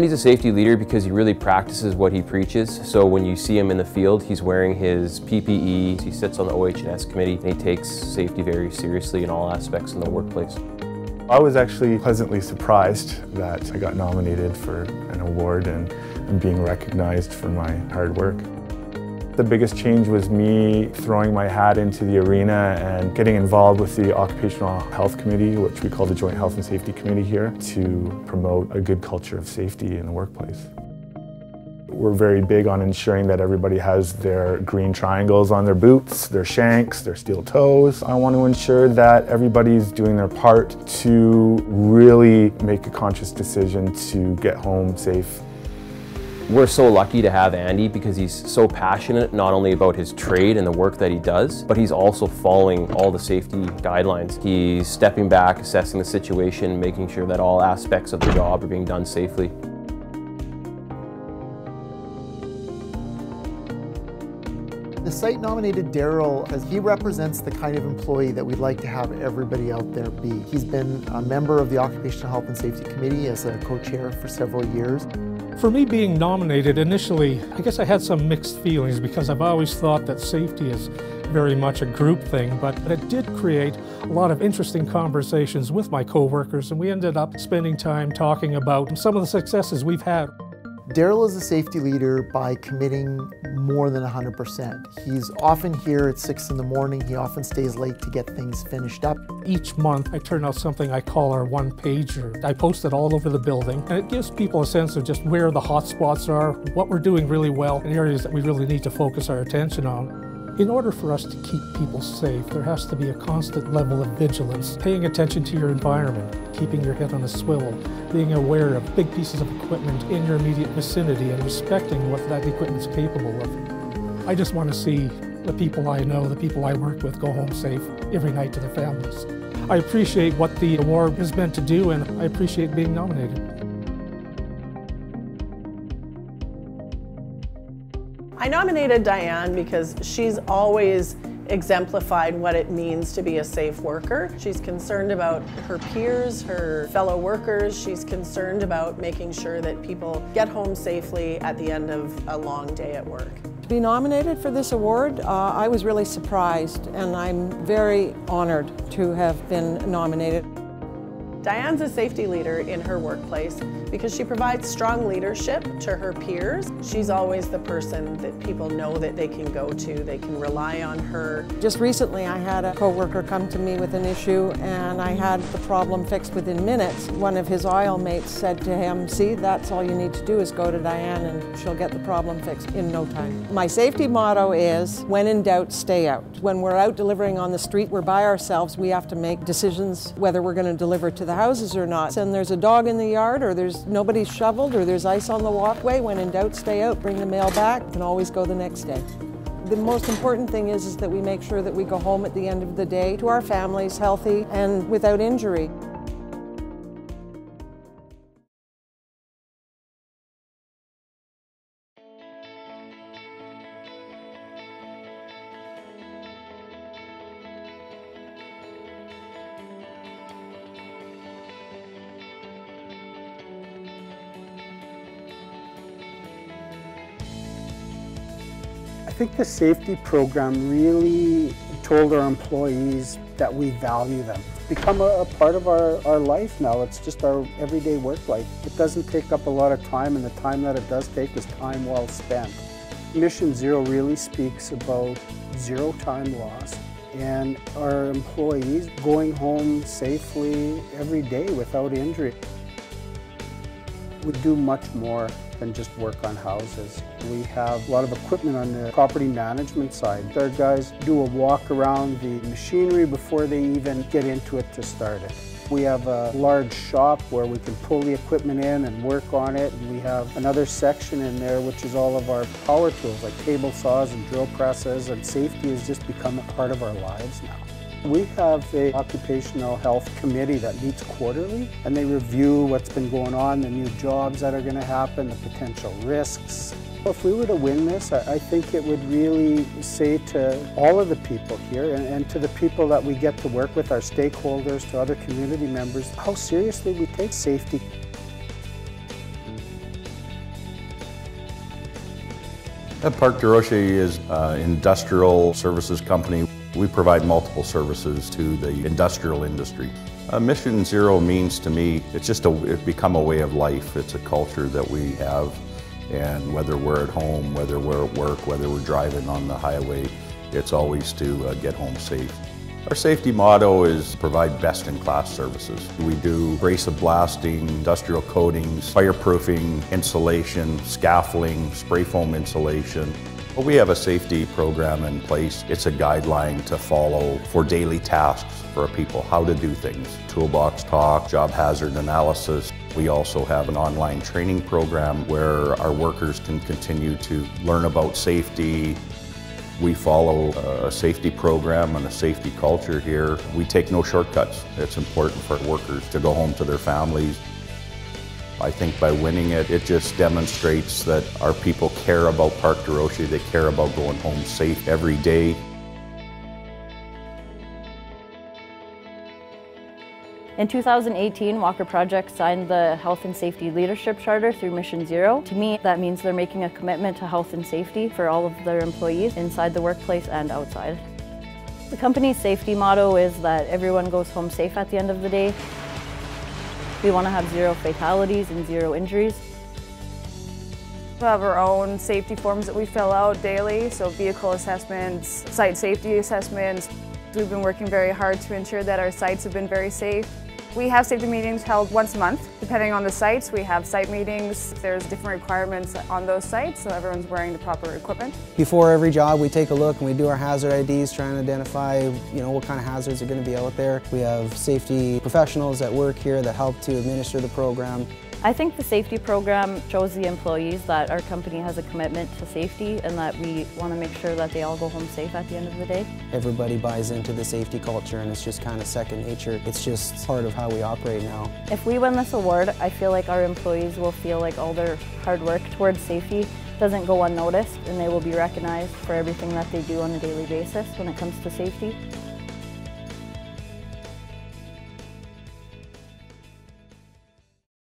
Andy's a safety leader because he really practices what he preaches. So when you see him in the field, he's wearing his PPE, he sits on the OH&S committee, and he takes safety very seriously in all aspects in the workplace. I was actually pleasantly surprised that I got nominated for an award and being recognized for my hard work. The biggest change was me throwing my hat into the arena and getting involved with the Occupational Health Committee, which we call the Joint Health and Safety Committee here, to promote a good culture of safety in the workplace. We're very big on ensuring that everybody has their green triangles on their boots, their shanks, their steel toes. I want to ensure that everybody's doing their part to really make a conscious decision to get home safe. We're so lucky to have Andy because he's so passionate not only about his trade and the work that he does, but he's also following all the safety guidelines. He's stepping back, assessing the situation, making sure that all aspects of the job are being done safely. The site nominated Daryl because he represents the kind of employee that we'd like to have everybody out there be. He's been a member of the Occupational Health and Safety Committee as a co-chair for several years. For me, being nominated initially, I guess I had some mixed feelings because I've always thought that safety is very much a group thing, but it did create a lot of interesting conversations with my co-workers, and we ended up spending time talking about some of the successes we've had. Daryl is a safety leader by committing more than 100%. He's often here at 6 in the morning. He often stays late to get things finished up. Each month I turn out something I call our one-pager. I post it all over the building, and it gives people a sense of just where the hot spots are, what we're doing really well, and areas that we really need to focus our attention on. In order for us to keep people safe, there has to be a constant level of vigilance, paying attention to your environment, keeping your head on a swivel, being aware of big pieces of equipment in your immediate vicinity and respecting what that equipment's capable of. I just want to see the people I know, the people I work with, go home safe every night to their families. I appreciate what the award is meant to do, and I appreciate being nominated. I nominated Diane because she's always exemplified what it means to be a safe worker. She's concerned about her peers, her fellow workers. She's concerned about making sure that people get home safely at the end of a long day at work. To be nominated for this award, I was really surprised, and I'm very honored to have been nominated. Diane's a safety leader in her workplace because she provides strong leadership to her peers. She's always the person that people know that they can go to, they can rely on her. Just recently I had a co-worker come to me with an issue, and I had the problem fixed within minutes. One of his aisle mates said to him, "See, that's all you need to do is go to Diane and she'll get the problem fixed in no time." My safety motto is, when in doubt, stay out. When we're out delivering on the street, we're by ourselves, we have to make decisions whether we're going to deliver to the houses or not. And there's a dog in the yard, or there's nobody's shoveled, or there's ice on the walkway, when in doubt, stay out, bring the mail back, and always go the next day. The most important thing is that we make sure that we go home at the end of the day to our families healthy and without injury. I think the safety program really told our employees that we value them. It's become a part of our life now. It's just our everyday work life. It doesn't take up a lot of time, and the time that it does take is time well spent. Mission Zero really speaks about zero time lost and our employees going home safely every day without injury. We do much more than just work on houses. We have a lot of equipment on the property management side. Our guys do a walk around the machinery before they even get into it to start it. We have a large shop where we can pull the equipment in and work on it. And we have another section in there which is all of our power tools like table saws and drill presses, and safety has just become a part of our lives now. We have an occupational health committee that meets quarterly, and they review what's been going on, the new jobs that are going to happen, the potential risks. If we were to win this, I think it would really say to all of the people here and to the people that we get to work with, our stakeholders, to other community members, how seriously we take safety. Park DeRoche is an industrial services company. We provide multiple services to the industrial industry. Mission Zero means to me, it's become a way of life. It's a culture that we have, and whether we're at home, whether we're at work, whether we're driving on the highway, it's always to get home safe. Our safety motto is provide best-in-class services. We do abrasive blasting, industrial coatings, fireproofing, insulation, scaffolding, spray foam insulation. But we have a safety program in place. It's a guideline to follow for daily tasks for our people, how to do things. Toolbox talk, job hazard analysis. We also have an online training program where our workers can continue to learn about safety. We follow a safety program and a safety culture here. We take no shortcuts. It's important for workers to go home to their families. I think by winning it, it just demonstrates that our people care about Park DeRoche. They care about going home safe every day. In 2018, Walker Project signed the Health and Safety Leadership Charter through Mission Zero. To me, that means they're making a commitment to health and safety for all of their employees inside the workplace and outside. The company's safety motto is that everyone goes home safe at the end of the day. We want to have 0 fatalities and 0 injuries. We have our own safety forms that we fill out daily, so vehicle assessments, site safety assessments. We've been working very hard to ensure that our sites have been very safe. We have safety meetings held once a month. Depending on the sites, we have site meetings. There's different requirements on those sites, so everyone's wearing the proper equipment. Before every job, we take a look and we do our hazard IDs, trying to identify, what kind of hazards are going to be out there. We have safety professionals that work here that help to administer the program. I think the safety program shows the employees that our company has a commitment to safety and that we want to make sure that they all go home safe at the end of the day. Everybody buys into the safety culture and it's just kind of second nature. It's just part of how we operate now. If we win this award, I feel like our employees will feel like all their hard work towards safety doesn't go unnoticed and they will be recognized for everything that they do on a daily basis when it comes to safety.